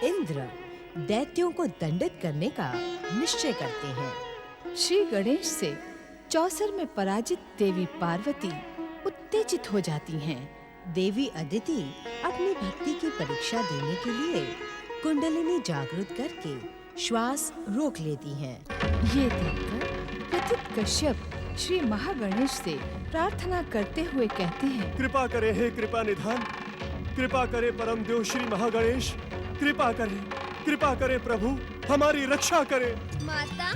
इंद्र दैत्यों को दंडित करने का निश्चय करते हैं। श्री गणेश से चौसर में पराजित देवी पार्वती उत्तेजित हो जाती हैं। देवी अदिति अपनी भक्ति की परीक्षा देने के लिए कुंडलिनी जागृत करके श्वास रोक लेती हैं। ये देखकर प्रथित कश्यप श्री महागणेश से प्रार्थना करते हुए कहते हैं, कृपा करे हे कृपा निधान, कृपा करे परम देव श्री महागणेश, कृपा करे प्रभु, हमारी रक्षा करे। माता,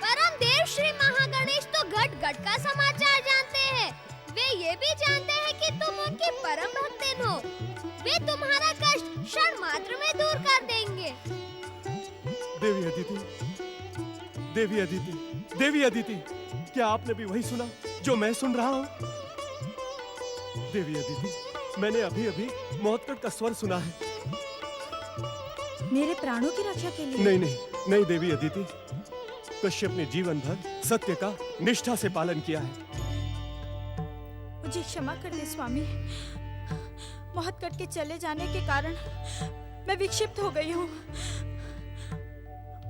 परम देव श्री महागणेश तो घट घट का समाचार जानते हैं। वे ये भी जानते हैं कि तुम उनकी परम भक्तिन हो। वे तुम्हारा कष्ट क्षण मात्र में दूर कर देंगे। देवी अदिति, क्या आपने भी वही सुना जो मैं सुन रहा हूँ? देवी अदिति, मैंने अभी मौतकट का स्वर सुना है। मेरे प्राणों की रक्षा के लिए? नहीं देवी अदिति, कश्यप ने जीवन भर सत्य का निष्ठा से पालन किया है। मुझे क्षमा कर दे स्वामी। मौतकट के चले जाने के कारण मैं विक्षिप्त हो गई हूँ।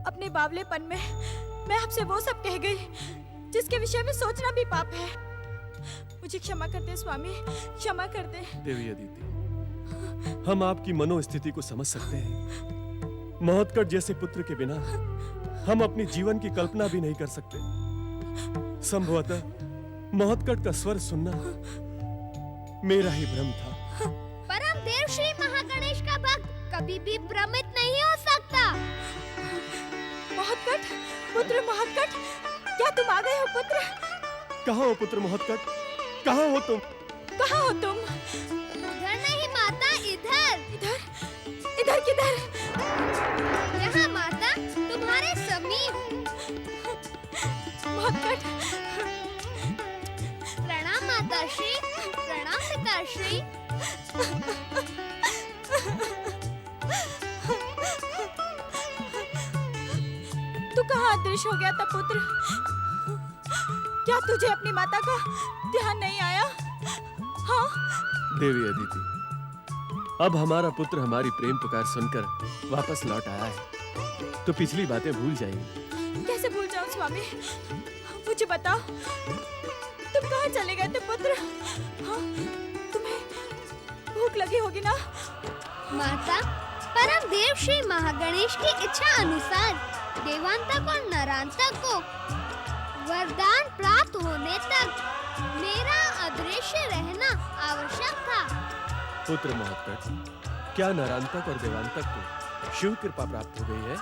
अपने बावलेपन में मैं आपसे वो सब कह गई जिसके विषय में सोचना भी पाप है। मुझे क्षमा कर दे स्वामी, क्षमा कर दे। देवी अदिति, हम आपकी मनोस्थिति को समझ सकते हैं। मौतकट जैसे पुत्र के बिना हम अपनी जीवन की कल्पना भी नहीं कर सकते। संभवतः मौतकट का स्वर सुनना मेरा ही भ्रम था। परम देव श्री महागणेश का भक्त कभी भी भ्रमित नहीं हो सकता। मौतकट, पुत्र मौतकट, क्या तुम आ गए हो पुत्र? कहाँ हो पुत्र मौतकट? कहाँ हो तुम? कहाँ हो तुम? उधर नहीं माता, इधर। इधर किधर? यहाँ माता, तुम्हारे समीप। मौतकट। प्रणाम माता श्री, प्रणाम पिताश्री। तू कहाँ अदृश्य हो गया था पुत्र? क्या तुझे अपनी माता का ध्यान नहीं आया? हाँ? देवी अदिति, अब हमारा पुत्र हमारी प्रेम पुकार सुनकर वापस लौट आया है, तो पिछली बातें भूल जाइए। कैसे भूल जाऊं स्वामी? मुझे बताओ, तुम कहाँ चले गए थे पुत्र? हाँ? तुम्हें भूख लगी होगी ना? माता, परम देव श्री महागणेश की इच्छा अनुसार देवांतक और नरांतक को वरदान प्राप्त होने तक मेरा अदृश्य रहना आवश्यक था। पुत्र मौतकट, क्या नरांतक और देवांतक को शिव कृपा प्राप्त हो गई है?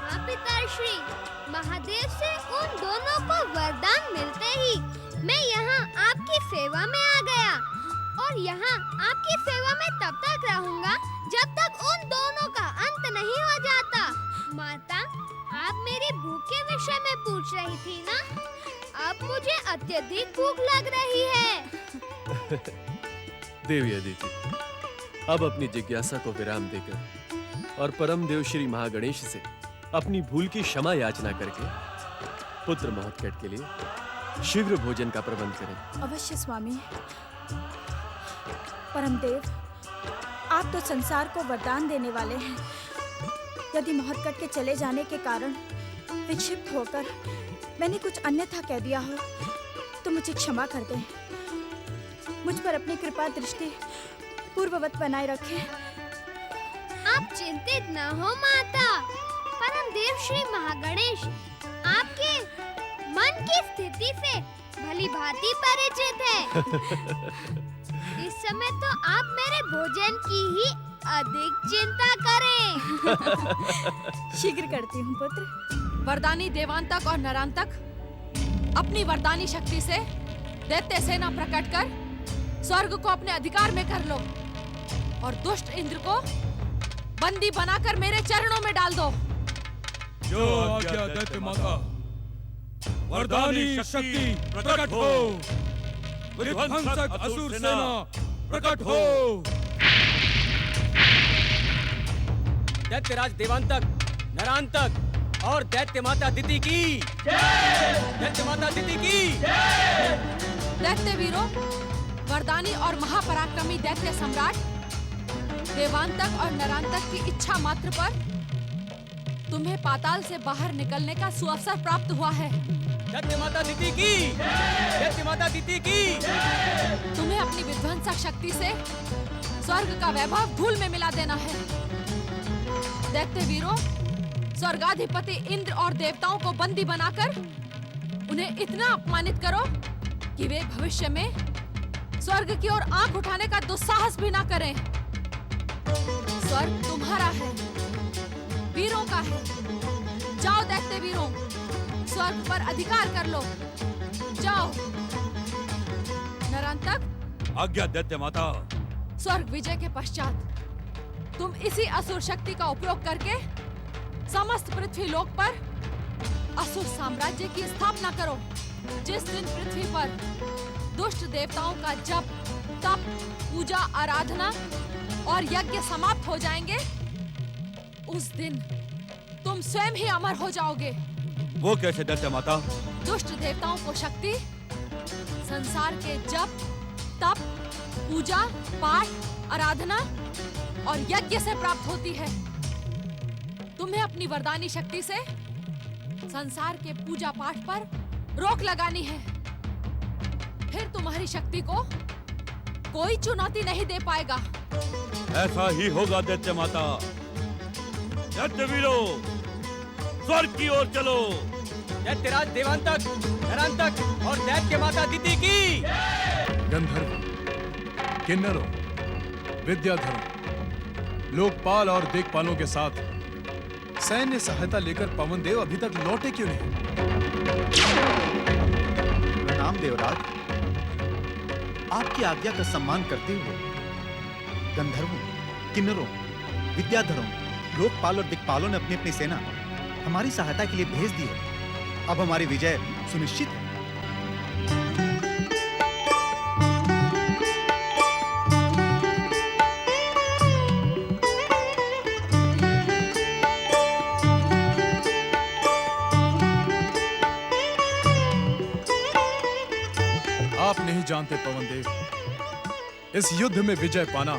हाँ पिताश्री, महादेव से उन दोनों को वरदान मिलते ही मैं यहाँ आपकी सेवा में आ गया और यहाँ आपकी सेवा में तब तक रहूंगा जब तक उन दोनों का अंत नहीं हो जाता। माता, आप मेरी भूख के विषय में पूछ रही थी ना? अब मुझे अत्यधिक भूख लग रही है। देवी अदिति, अब अपनी जिज्ञासा को विराम देकर और परम देव श्री महागणेश से अपनी भूल की क्षमा याचना करके पुत्र मौतकट के लिए शीघ्र भोजन का प्रबंध करें। अवश्य स्वामी। परमदेव, आप तो संसार को वरदान देने वाले हैं। यदि मौतकट के चले जाने के कारण विक्षिप्त होकर मैंने कुछ अन्यथा कह दिया हो तो मुझे क्षमा कर दें। मुझ पर अपनी कृपा दृष्टि पूर्ववत बनाए रखें। आप चिंतित न हो माता, परम देव श्री महागणेश आपके मन की स्थिति से भली भांति परिचित है। इस समय तो आप मेरे भोजन की ही अधिक चिंता करें। शीघ्र करती हूँ पुत्र। वरदानी देवांतक और नरांतक, अपनी वरदानी शक्ति से दैत्य सेना प्रकट कर स्वर्ग को अपने अधिकार में कर लो और दुष्ट इंद्र को बंदी बनाकर मेरे चरणों में डाल दो। जो आज्ञा दैत्य माता। वरदानी शक्ति प्रकट हो, विध्वंसक असुर सेना प्रकट हो। दैत्यराज देवांतक, नरांतक और दैत्य माता दिति की जय। दैत्य माता दिति की जय। दैत्य वीरों, वरदानी और महापराक्रमी दैत्य सम्राट, देवांतक और नरांतक की इच्छा मात्र पर तुम्हें पाताल से बाहर निकलने का सुअवसर प्राप्त हुआ है। दैत्य माता दिति की, दैत्य माता दिति की। तुम्हें अपनी विध्वंसक शक्ति से स्वर्ग का वैभव धूल में मिला देना है। दैत्य वीरों, स्वर्गाधिपति इंद्र और देवताओं को बंदी बनाकर उन्हें इतना अपमानित करो कि वे भविष्य में स्वर्ग की ओर आंख उठाने का दुस्साहस भी ना करें। स्वर्ग तुम्हारा है, वीरों का है। जाओ दैत्य वीरों, स्वर्ग पर अधिकार कर लो। जाओ। नरांतक, आज्ञा दैत्य माता। स्वर्ग विजय के पश्चात तुम इसी असुर शक्ति का उपयोग करके समस्त पृथ्वी लोक पर असुर साम्राज्य की स्थापना करो। जिस दिन पृथ्वी पर दुष्ट देवताओं का जप, तप, पूजा, आराधना और यज्ञ समाप्त हो जाएंगे, उस दिन तुम स्वयं ही अमर हो जाओगे। वो कैसे दैत्य माता? दुष्ट देवताओं को शक्ति संसार के जप, तप, पूजा, पाठ, आराधना और यज्ञ से प्राप्त होती है। तुम्हें अपनी वरदानी शक्ति से संसार के पूजा पाठ पर रोक लगानी है। फिर तुम्हारी शक्ति को कोई चुनौती नहीं दे पाएगा। ऐसा ही होगा दैत्य माता। दैत्य वीरों, स्वर्ग की ओर चलो। दैत्यराज देवांतक, नरांतक और दैत्य माता दिति की। गंधर्व, किन्नरों, विद्याधरों, लोकपाल और दिक्पालों के साथ सैन्य सहायता लेकर पवनदेव अभी तक लौटे क्यों नहीं? प्रणाम देवराज। आपकी आज्ञा का सम्मान करते हुए गंधर्वों, किन्नरों, विद्याधरों, लोकपाल और दिक्पालों ने अपनी अपनी सेना हमारी सहायता के लिए भेज दी है। अब हमारी विजय सुनिश्चित है। आप नहीं जानते पवनदेव, इस युद्ध में विजय पाना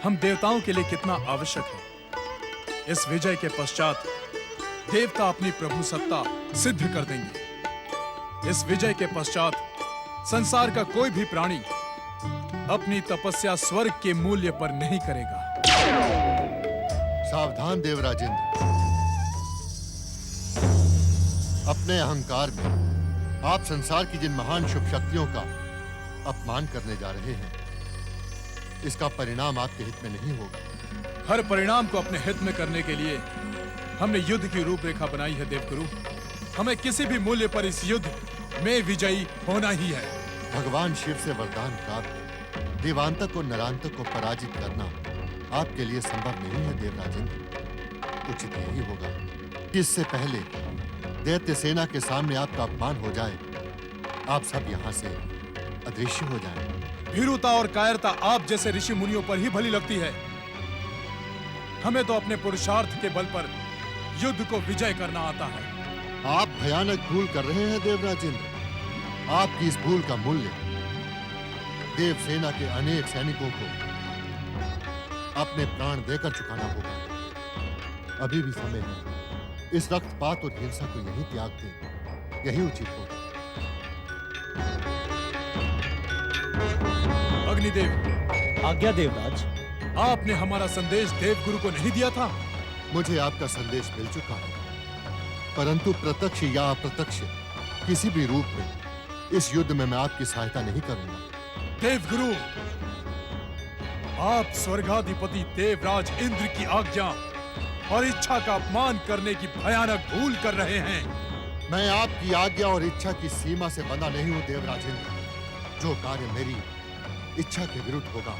हम देवताओं के लिए कितना आवश्यक है। इस विजय के पश्चात देवता अपनी प्रभु सत्ता सिद्ध कर देंगे। इस विजय के पश्चात संसार का कोई भी प्राणी अपनी तपस्या स्वर्ग के मूल्य पर नहीं करेगा। सावधान देवराजेंद्र, अपने अहंकार में आप संसार की जिन महान शुभ शक्तियों का अपमान करने जा रहे हैं, इसका परिणाम आपके हित में नहीं होगा। हर परिणाम को अपने हित में करने के लिए हमने युद्ध की रूपरेखा बनाई है देवगुरु। हमें किसी भी मूल्य पर इस युद्ध में विजयी होना ही है। भगवान शिव से वरदान प्राप्त देवांतक और नरांतक को पराजित करना आपके लिए संभव नहीं है देवराजेंद्र। उचित यही होगा कि इससे पहले दैत्य सेना के सामने आपका अपमान हो जाए, आप सब यहाँ से अदृश्य हो जाएं। भीरुता और कायरता आप जैसे ऋषि मुनियों पर ही भली लगती है। हमें तो अपने पुरुषार्थ के बल पर युद्ध को विजय करना आता है। आप भयानक भूल कर रहे हैं देवराजेंद्र। आपकी इस भूल का मूल्य देव सेना के अनेक सैनिकों को अपने प्राण देकर चुकाना होगा। अभी भी समय है। इस रक्तपात और हिंसा को यही त्याग दें, यही उचित होगा। अग्निदेव। आज्ञा देवराज। आपने हमारा संदेश देवगुरु को नहीं दिया था? मुझे आपका संदेश मिल चुका है, परंतु प्रत्यक्ष या अप्रत्यक्ष किसी भी रूप में इस युद्ध में मैं आपकी सहायता नहीं करूंगा। देवगुरु, आप स्वर्गाधिपति देवराज इंद्र की आज्ञा और इच्छा का अपमान करने की भयानक भूल कर रहे हैं। मैं आपकी आज्ञा और इच्छा की सीमा से बंधा नहीं हूं देवराजेंद्र। जो कार्य मेरी इच्छा के विरुद्ध होगा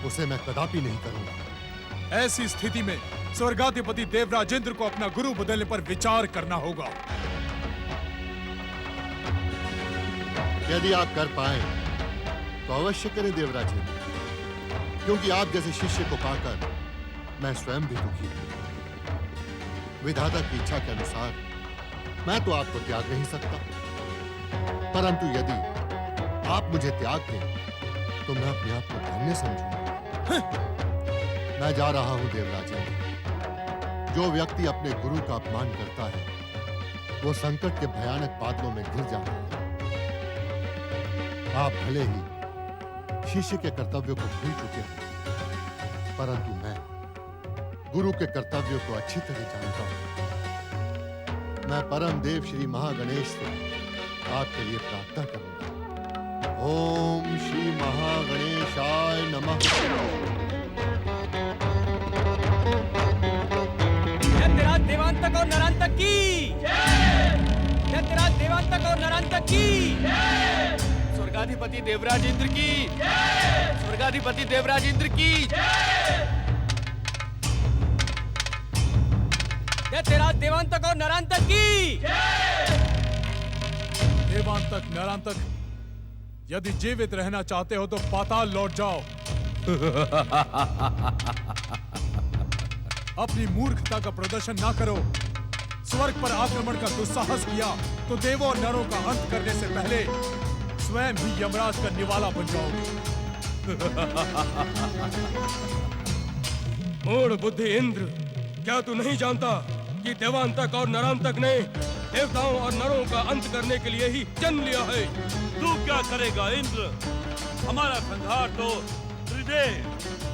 उसे मैं कदापि नहीं करूंगा। ऐसी स्थिति में स्वर्गाधिपति देवराजेंद्र को अपना गुरु बदलने पर विचार करना होगा। यदि आप कर पाए तो अवश्य करें देवराजेंद्र, क्योंकि आप जैसे शिष्य को पाकर मैं स्वयं भी दुखी हूं। विधाता की इच्छा के अनुसार मैं तो आपको त्याग नहीं सकता, परंतु यदि आप मुझे त्याग दें तो मैं अपने आप को धन्य समझूंगा। मैं जा रहा हूं देवराजेंद्र। जो व्यक्ति अपने गुरु का अपमान करता है वो संकट के भयानक बादलों में घिर जाता है। आप भले ही शिष्य के कर्तव्यों को भूल चुके हैं, परंतु मैं गुरु के कर्तव्यों को अच्छी तरह जानता हूं। मैं परम देव श्री महागणेश से आपके लिए प्रार्थना करूंगा। ओम श्री महागणेशाय नमः। दैत्यराज देवांतक और नरांतक की दैत्यराज देवांतक और नरांतक की स्वर्गाधिपति देवराज इंद्र की स्वर्गाधिपति देवराज इंद्र की दैत्यराज देवांतक और नरांतक की देवांतक नरांतक, यदि जीवित रहना चाहते हो तो पाताल लौट जाओ। अपनी मूर्खता का प्रदर्शन ना करो। स्वर्ग पर आक्रमण का दुस्साहस किया तो देवों और नरों का अंत करने से पहले स्वयं ही यमराज का निवाला बन जाओगे। मूढ़ बुद्धि इंद्र, क्या तू नहीं जानता कि देवांतक और नरांतक ने देवताओं और नरों का अंत करने के लिए ही जन्म लिया है? तू क्या करेगा इंद्र? हमारा संहार तो त्रिदेव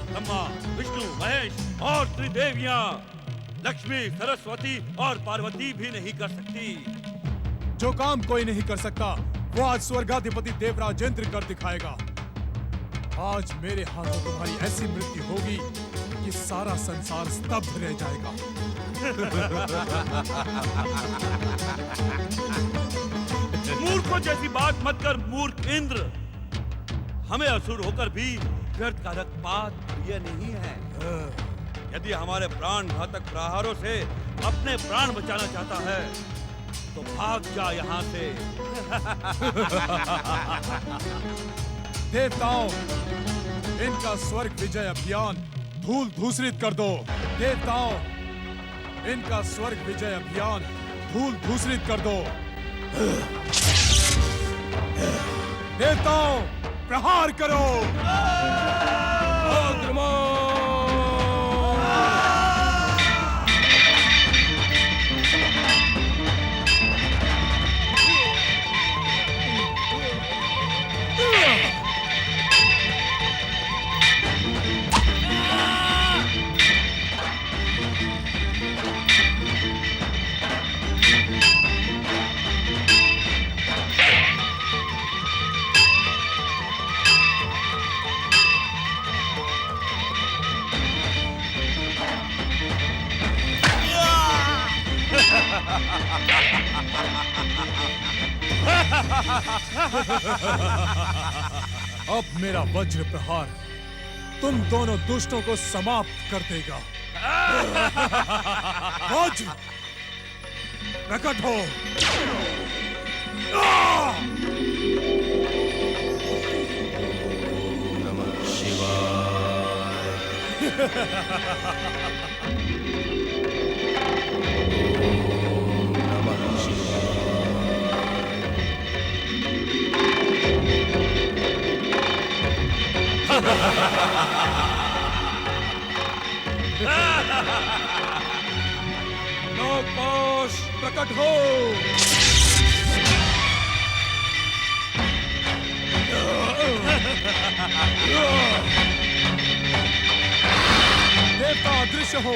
ब्रह्मा, विष्णु, महेश और त्रिदेवियां लक्ष्मी, सरस्वती और पार्वती भी नहीं कर सकती। जो काम कोई नहीं कर सकता वो आज स्वर्गाधिपति देवराजेंद्र कर दिखाएगा। आज मेरे हाथों तुम्हारी ऐसी मृत्यु होगी कि सारा संसार स्तब्ध रह जाएगा। मूर्खों जैसी बात मत कर मूर्ख इंद्र। हमें असुर होकर भी व्यर्थ का रक्तपात प्रिय नहीं है। यदि हमारे प्राण घातक प्रहारों से अपने प्राण बचाना चाहता है तो भाग जा यहाँ से। देवताओं, इनका स्वर्ग विजय अभियान धूल धूसरित कर दो। देवताओं, इनका स्वर्ग विजय अभियान धूल धूसरित कर दो। देवताओं, प्रहार करो। अब मेरा वज्र प्रहार तुम दोनों दुष्टों को समाप्त कर देगा। वज्र प्रकट हो। नमः शिवाय। नमः शिवाय। नागपाश प्रकट हो। देवता अदृश्य हो।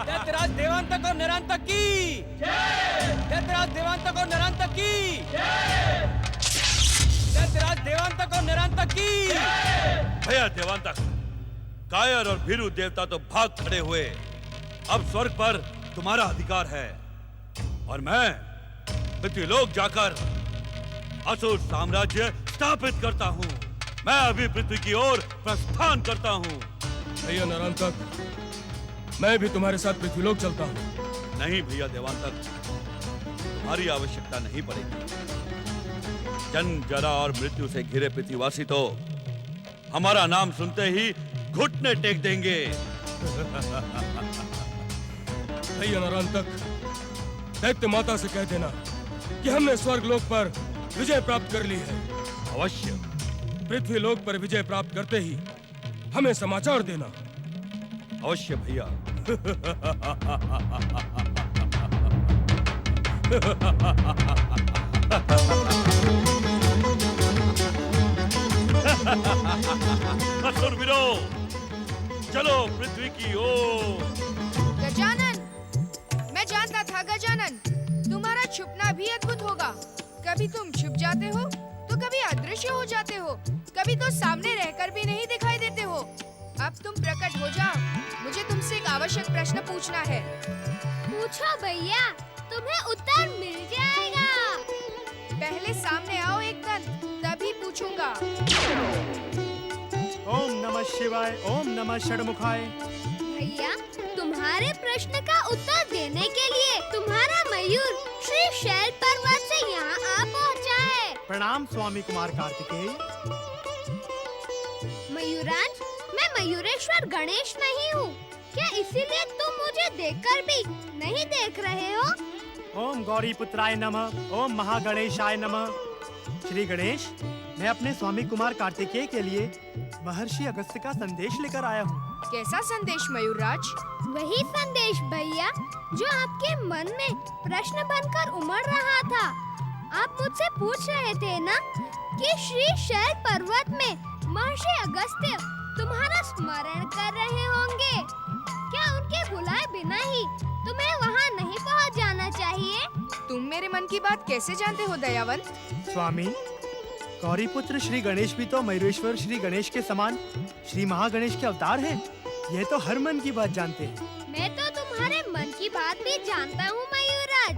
दैत्यराज देवांतक और नरांतक की दैत्यराज देवांतक और नरांतक की दैत्यराज देवांतक और नरांतक की। भैया देवांतक, कायर और भीरू देवता तो भाग खड़े हुए। अब स्वर्ग पर तुम्हारा अधिकार है और मैं पृथ्वीलोक जाकर असुर साम्राज्य स्थापित करता हूँ। मैं अभी पृथ्वी की ओर प्रस्थान करता हूँ। भैया नरांतक, मैं भी तुम्हारे साथ पृथ्वीलोक चलता हूँ। नहीं भैया देवांतक, तुम्हारी आवश्यकता नहीं पड़ेगी। जन्म, जरा और मृत्यु से घिरे पृथ्वीवासी तो हमारा नाम सुनते ही घुटने टेक देंगे। भैया नरांतक, दैत्य माता से कह देना कि हमने स्वर्गलोक पर विजय प्राप्त कर ली है अवश्य। पृथ्वीलोक पर विजय प्राप्त करते ही हमें समाचार देना। अवश्य भैया। असुरवीरों, चलो पृथ्वी की ओर। गजानन, मैं जानता था गजानन, तुम्हारा छुपना भी अद्भुत होगा। कभी तुम छुप जाते हो तो कभी अदृश्य हो जाते हो, कभी तो सामने रहकर भी नहीं दिखाई देते हो। अब तुम प्रकट हो जाओ, मुझे तुमसे एक आवश्यक प्रश्न पूछना है। पूछो भैया, तुम्हें उत्तर मिल जाएगा। पहले सामने आओ एक दंत, तभी पूछूंगा। ओम नमः शिवाय, ओम नमः षडमुखाय। भैया, तुम्हारे प्रश्न का उत्तर देने के लिए तुम्हारा मयूर श्री शैल पर्वत से यहाँ आ पहुँचा है। प्रणाम स्वामी कुमार कार्तिकेय। मयूराज, मैं मयूरेश्वर गणेश नहीं हूँ। क्या इसीलिए तुम मुझे देखकर भी नहीं देख रहे हो? ओम गौरी पुत्राय नमः, ओम महागणेशाय नमः। श्री गणेश, मैं अपने स्वामी कुमार कार्तिकेय के लिए महर्षि अगस्त्य का संदेश लेकर आया हूँ। कैसा संदेश मयूरराज? वही संदेश भैया जो आपके मन में प्रश्न बनकर उमड़ रहा था। आप मुझसे पूछ रहे थे ना कि श्री शैल पर्वत में महर्षि अगस्त्य तुम्हारा स्मरण कर रहे होंगे। क्या उनके बुलाए बिना ही तुम्हें वहाँ नहीं पहुँच जाना चाहिए? तुम मेरे मन की बात कैसे जानते हो दयावंत? स्वामी, गौरी पुत्र श्री गणेश भी तो मयूरेश्वर श्री गणेश के समान श्री महागणेश के अवतार हैं। ये तो हर मन की बात जानते हैं। मैं तो तुम्हारे मन की बात भी जानता हूँ मयूरराज।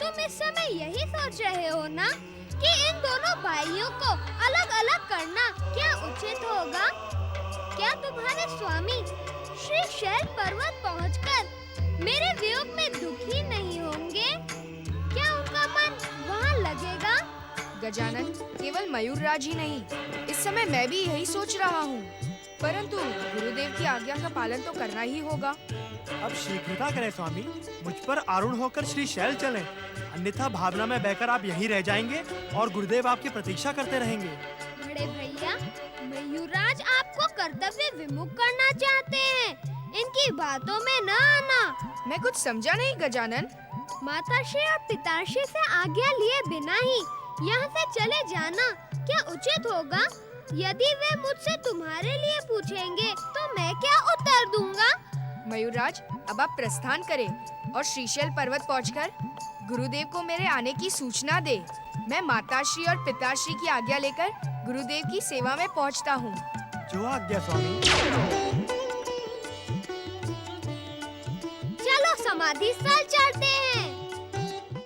तुम इस समय यही सोच रहे हो ना कि इन दोनों भाइयों को अलग अलग करना क्या उचित होगा? क्या तुम्हारे स्वामी श्री शैल पर्वत पहुंचकर मेरे वियोग में दुखी नहीं होंगे? क्या उनका मन वहाँ लगेगा? गजानन, केवल मयूरराज ही नहीं, इस समय मैं भी यही सोच रहा हूँ। परंतु गुरुदेव की आज्ञा का पालन तो करना ही होगा। अब शीघ्रता करें स्वामी, मुझ पर आरूढ़ होकर श्री शैल चलें, अन्यथा भावना में बहकर आप यहीं रह जाएंगे और गुरुदेव आपकी प्रतीक्षा करते रहेंगे। बड़े भैया, मयूरराज आपको कर्तव्य विमुख करना चाहते हैं। इनकी बातों में न आना। मैं कुछ समझा नहीं गजानन। माताश्री और पिताश्री से आज्ञा लिए बिना ही यहाँ से चले जाना क्या उचित होगा? यदि वे मुझसे तुम्हारे लिए पूछेंगे तो मैं क्या उत्तर दूंगा? मयूरराज, अब आप प्रस्थान करें और श्रीशैल पर्वत पहुंचकर गुरुदेव को मेरे आने की सूचना दे। मैं माताश्री और पिताश्री की आज्ञा लेकर गुरुदेव की सेवा में पहुंचता हूँ। जो आज्ञा स्वामी। चलो समाधि स्थल चलते हैं।